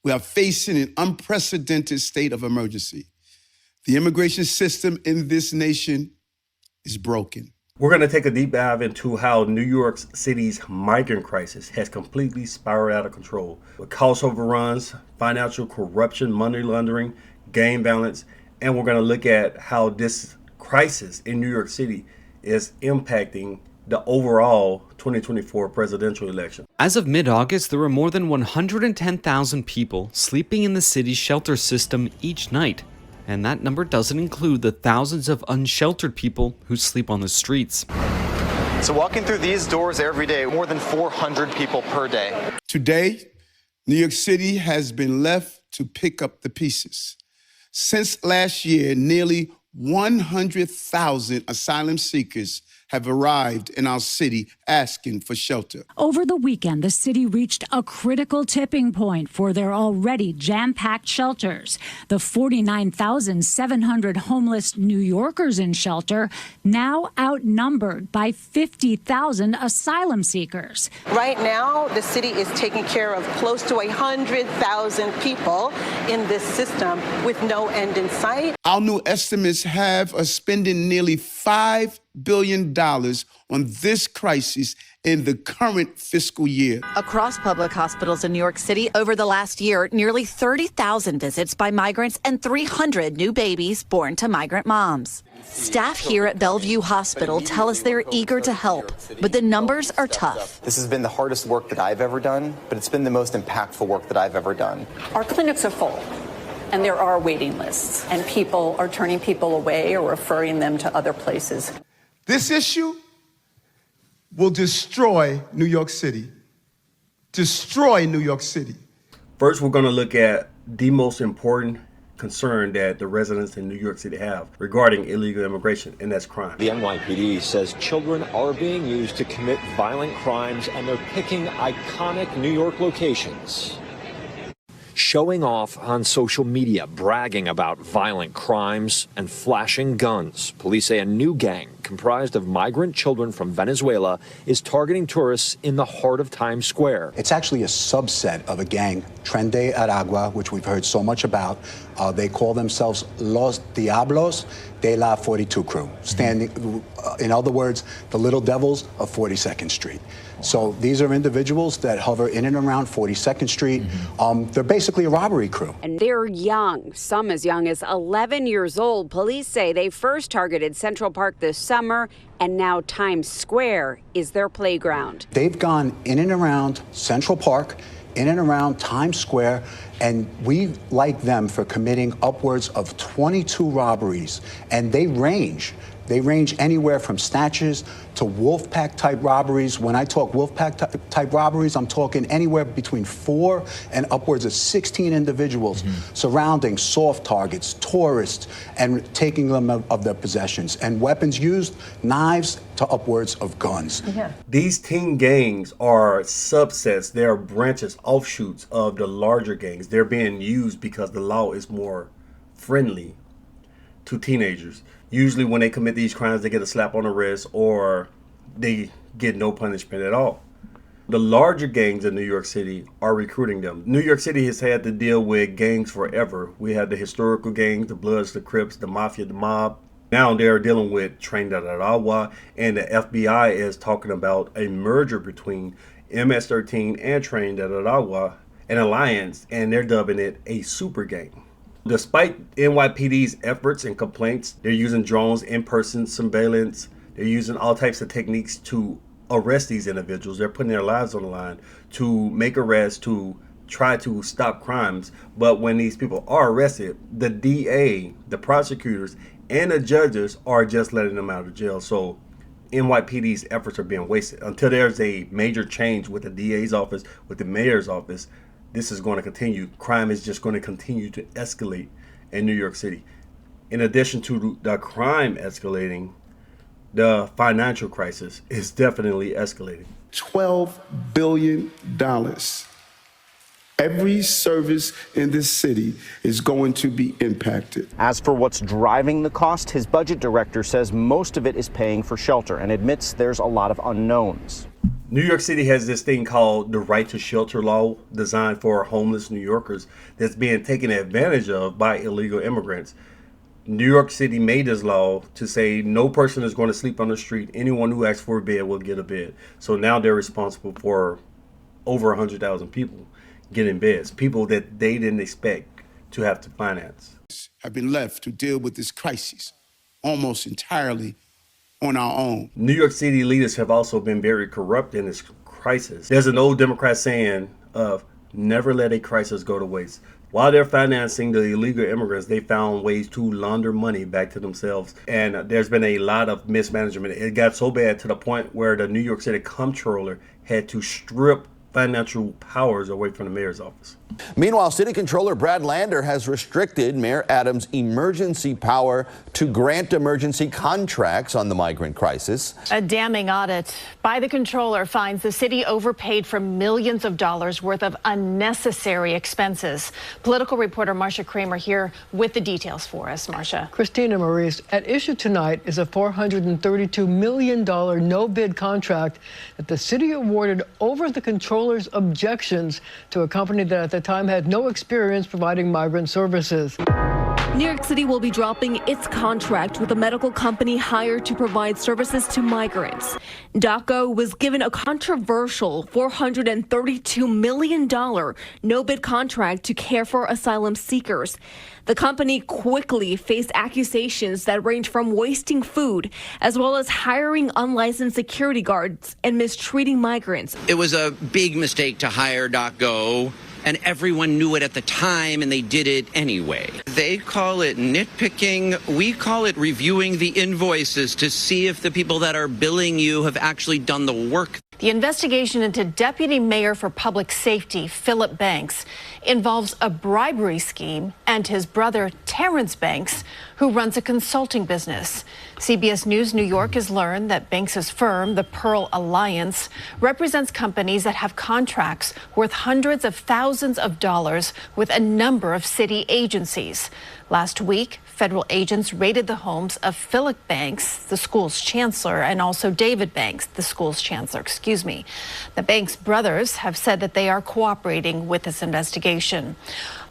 We are facing an unprecedented state of emergency. The immigration system in this nation is broken. We're going to take a deep dive into how New York City's migrant crisis has completely spiraled out of control, with cost overruns, financial corruption, money laundering, gang violence, and we're going to look at how this crisis in New York City is impacting the overall 2024 presidential election. As of mid-August, there were more than 110,000 people sleeping in the city's shelter system each night. And that number doesn't include the thousands of unsheltered people who sleep on the streets. So walking through these doors every day, more than 400 people per day. Today, New York City has been left to pick up the pieces. Since last year, nearly 100,000 asylum seekers have arrived in our city asking for shelter. Over the weekend, the city reached a critical tipping point for their already jam-packed shelters. The 49,700 homeless New Yorkers in shelter now outnumbered by 50,000 asylum seekers. Right now, the city is taking care of close to 100,000 people in this system with no end in sight. Our new estimates have us spending nearly $5 billion on this crisis in the current fiscal year. Across public hospitals in New York City over the last year, nearly 30,000 visits by migrants and 300 new babies born to migrant moms. Staff here at Bellevue Hospital tell us they're eager to help, but the numbers are tough. This has been the hardest work that I've ever done, but it's been the most impactful work that I've ever done. Our clinics are full. And there are waiting lists, and people are turning people away or referring them to other places. This issue will destroy New York City. Destroy New York City. First, we're going to look at the most important concern that the residents in New York City have regarding illegal immigration, and that's crime. The NYPD says children are being used to commit violent crimes, and they're picking iconic New York locations. Showing off on social media, bragging about violent crimes and flashing guns. Police say a new gang comprised of migrant children from Venezuela is targeting tourists in the heart of Times Square. It's actually a subset of a gang, Tren de Aragua, which we've heard so much about. They call themselves Los Diablos de la 42 Crew, standing, in other words, the little devils of 42nd Street. So these are individuals that hover in and around 42nd Street. They're basically a robbery crew. And they're young, some as young as 11 years old. Police say they first targeted Central Park this summer, and now Times Square is their playground. They've gone in and around Central Park, in and around Times Square, and we like them for committing upwards of 22 robberies. And they range anywhere from snatches to wolf pack type robberies. When I talk wolf pack type robberies, I'm talking anywhere between 4 and upwards of 16 individuals surrounding soft targets, tourists, and taking them of their possessions. And weapons used, knives to upwards of guns. These teen gangs are subsets. They are branches, offshoots of the larger gangs. They're being used because the law is more friendly to teenagers. Usually when they commit these crimes, they get a slap on the wrist or they get no punishment at all. The larger gangs in New York City are recruiting them. New York City has had to deal with gangs forever. We had the historical gangs, the Bloods, the Crips, the Mafia, the mob. Now they're dealing with Tren de Aragua, and the FBI is talking about a merger between MS-13 and Tren de Aragua, an alliance, and they're dubbing it a super gang. Despite NYPD's efforts and complaints, they're using drones, in-person surveillance. They're using all types of techniques to arrest these individuals. They're putting their lives on the line to make arrests, to try to stop crimes. But when these people are arrested, the DA, the prosecutors, and the judges are just letting them out of jail. So NYPD's efforts are being wasted. Until there's a major change with the DA's office, with the mayor's office, this is going to continue. Crime is just going to continue to escalate in New York City. In addition to the crime escalating, the financial crisis is definitely escalating. $12 billion. Every service in this city is going to be impacted. As for what's driving the cost, his budget director says most of it is paying for shelter and admits there's a lot of unknowns. New York City has this thing called the right to shelter law designed for homeless New Yorkers that's being taken advantage of by illegal immigrants. New York City made this law to say no person is going to sleep on the street. Anyone who asks for a bed will get a bed. So now they're responsible for over 100,000 people getting beds, people that they didn't expect to have to finance. Have been left to deal with this crisis almost entirely on our own. New York City leaders have also been very corrupt in this crisis. There's an old Democrat saying of never let a crisis go to waste. While they're financing the illegal immigrants, they found ways to launder money back to themselves. And there's been a lot of mismanagement. It got so bad to the point where the New York City comptroller had to strip financial powers away from the mayor's office. Meanwhile, City Controller Brad Lander has restricted Mayor Adams' emergency power to grant emergency contracts on the migrant crisis. A damning audit by the controller finds the city overpaid for millions of dollars worth of unnecessary expenses. Political reporter Marcia Kramer here with the details for us. Marcia. Christina Maurice, at issue tonight is a $432 million no-bid contract that the city awarded over the controller's objections to a company that at the time had no experience providing migrant services. New York City will be dropping its contract with a medical company hired to provide services to migrants. DocGo was given a controversial $432 million no-bid contract to care for asylum seekers. The company quickly faced accusations that range from wasting food, as well as hiring unlicensed security guards and mistreating migrants. It was a big mistake to hire DocGo, and everyone knew it at the time, and they did it anyway. They call it nitpicking. We call it reviewing the invoices to see if the people that are billing you have actually done the work. The investigation into Deputy Mayor for Public Safety, Philip Banks, involves a bribery scheme and his brother, Terrence Banks, who runs a consulting business. CBS News New York has learned that Banks's firm, the Pearl Alliance, represents companies that have contracts worth hundreds of thousands of dollars with a number of city agencies. Last week, federal agents raided the homes of Philip Banks, the school's chancellor, and also David Banks, the school's chancellor, The Banks brothers have said that they are cooperating with this investigation.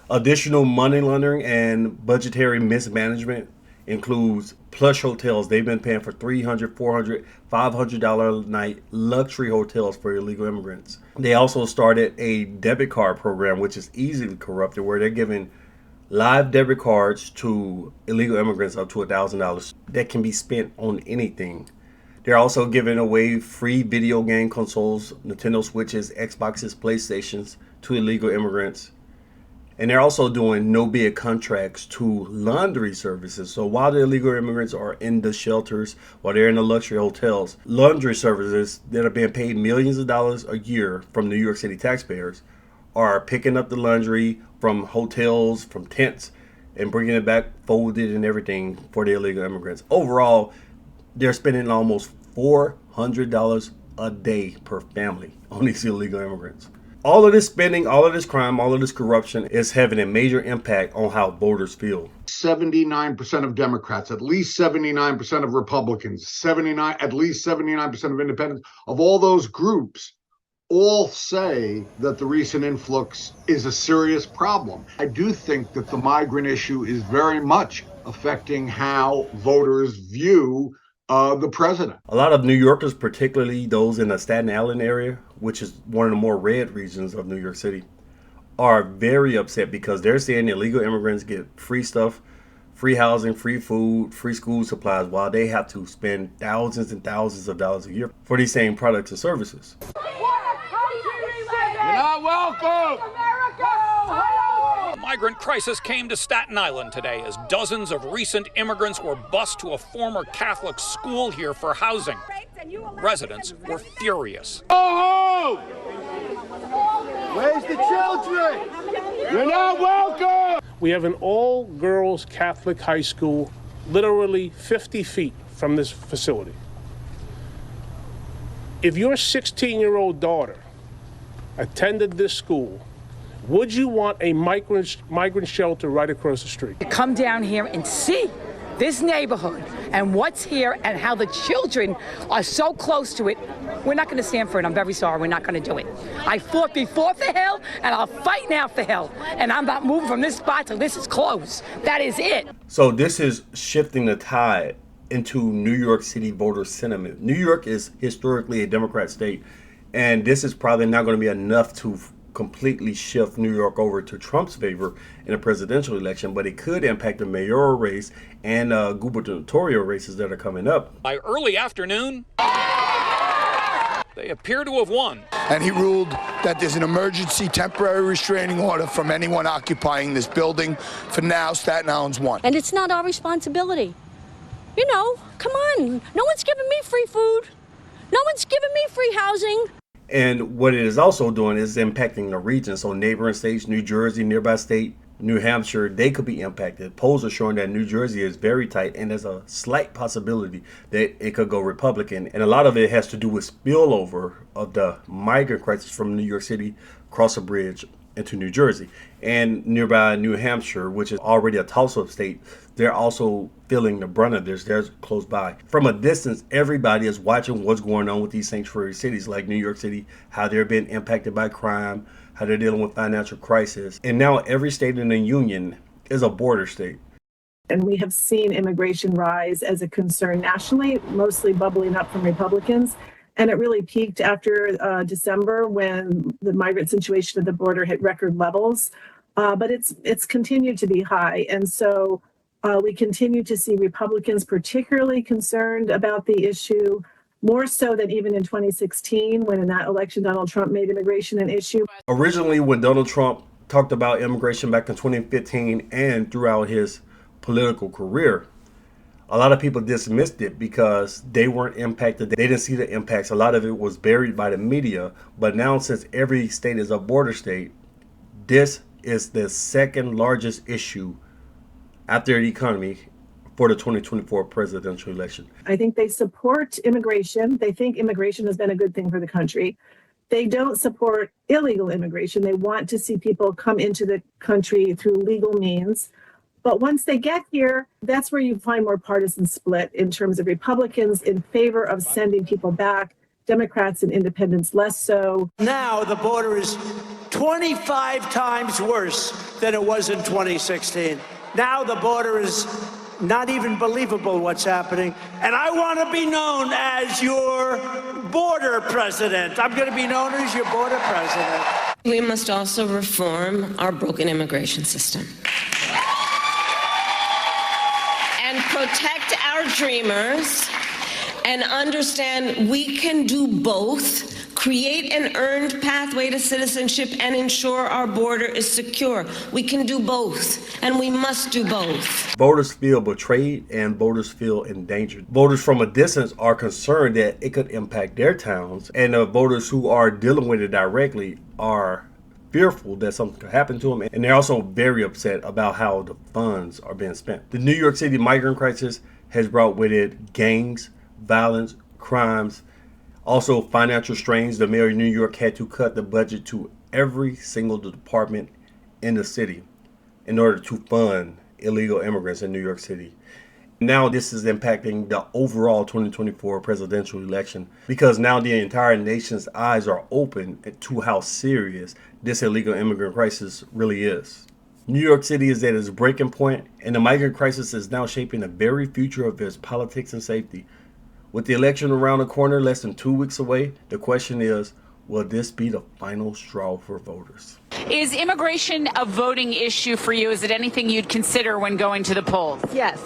Additional money laundering and budgetary mismanagement includes plush hotels. They've been paying for $300, $400, $500 a night luxury hotels for illegal immigrants. They also started a debit card program, which is easily corrupted, where they're giving live debit cards to illegal immigrants up to $1,000 that can be spent on anything. They're also giving away free video game consoles, Nintendo Switches, Xboxes, PlayStations to illegal immigrants. And they're also doing no-bid contracts to laundry services. So while the illegal immigrants are in the shelters, while they're in the luxury hotels, laundry services that are being paid millions of dollars a year from New York City taxpayers are picking up the laundry from hotels, from tents, and bringing it back folded and everything for the illegal immigrants. Overall, they're spending almost $400 a day per family on these illegal immigrants. All of this spending, all of this crime, all of this corruption is having a major impact on how voters feel. 79% of Democrats, at least 79% of Republicans, at least 79% of independents, of all those groups, all say that the recent influx is a serious problem. I do think that the migrant issue is very much affecting how voters view the president. A lot of New Yorkers, particularly those in the Staten Island area, which is one of the more red regions of New York City, are very upset because they're seeing illegal immigrants get free stuff, free housing, free food, free school supplies, while they have to spend thousands and thousands of dollars a year for these same products and services. You're not welcome! The migrant crisis came to Staten Island today as dozens of recent immigrants were bused to a former Catholic school here for housing. Residents were furious. Go home! Where's the children? You're not welcome! We have an all-girls Catholic high school literally 50 feet from this facility. If your 16-year-old daughter attended this school, would you want a migrant shelter right across the street? Come down here and see this neighborhood and what's here and how the children are so close to it, we're not going to stand for it. I'm very sorry. We're not going to do it. I fought before for Hill, and I'll fight now for Hill. And I'm not moving from this spot till this is closed. That is it. So this is shifting the tide into New York City voter sentiment. New York is historically a Democrat state, and this is probably not going to be enough to completely shift New York over to Trump's favor in a presidential election, but it could impact the mayoral race and gubernatorial races that are coming up. By early afternoon, they appear to have won. And he ruled that there's an emergency temporary restraining order from anyone occupying this building. For now, Staten Island's won. And it's not our responsibility. You know, come on. No one's giving me free food. No one's giving me free housing. And what it is also doing is impacting the region. So neighboring states, New Jersey, nearby state, New Hampshire, they could be impacted. Polls are showing that New Jersey is very tight, and there's a slight possibility that it could go Republican. And a lot of it has to do with spillover of the migrant crisis from New York City across a bridge into New Jersey. And nearby New Hampshire, which is already a toss-up state, they're also feeling the brunt of this. They're close by. From a distance, everybody is watching what's going on with these sanctuary cities like New York City, how they're being impacted by crime, how they're dealing with financial crisis. And now every state in the union is a border state. And we have seen immigration rise as a concern nationally, mostly bubbling up from Republicans. And it really peaked after December when the migrant situation at the border hit record levels. But it's continued to be high. And so we continue to see Republicans particularly concerned about the issue, more so than even in 2016, when in that election, Donald Trump made immigration an issue. Originally, when Donald Trump talked about immigration back in 2015 and throughout his political career, a lot of people dismissed it because they weren't impacted. They didn't see the impacts. A lot of it was buried by the media. But now, since every state is a border state, this is the second largest issue after the economy for the 2024 presidential election. I think they support immigration. They think immigration has been a good thing for the country. They don't support illegal immigration. They want to see people come into the country through legal means. But once they get here, that's where you find more partisan split in terms of Republicans in favor of sending people back, Democrats and independents less so. Now the border is 25 times worse than it was in 2016. Now the border is not even believable what's happening. And I want to be known as your border president. I'm going to be known as your border president. We must also reform our broken immigration system and protect our dreamers and understand we can do both. Create an earned pathway to citizenship and ensure our border is secure. We can do both, and we must do both. Voters feel betrayed and voters feel endangered. Voters from a distance are concerned that it could impact their towns, and the voters who are dealing with it directly are fearful that something could happen to them, and they're also very upset about how the funds are being spent. The New York City migrant crisis has brought with it gangs, violence, crimes, also financial strains. The mayor of New York had to cut the budget to every single department in the city in order to fund illegal immigrants in New York City. Now this is impacting the overall 2024 presidential election because now the entire nation's eyes are open to how serious this illegal immigrant crisis really is. New York City is at its breaking point, and the migrant crisis is now shaping the very future of its politics and safety. With the election around the corner, less than 2 weeks away, the question is, will this be the final straw for voters? Is immigration a voting issue for you? Is it anything you'd consider when going to the polls? Yes.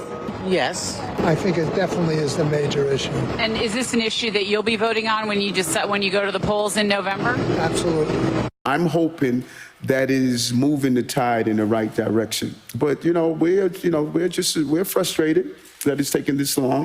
Yes. I think it definitely is the major issue. And is this an issue that you'll be voting on when you go to the polls in November? Absolutely. I'm hoping that is moving the tide in the right direction. But we're frustrated that it's taking this long.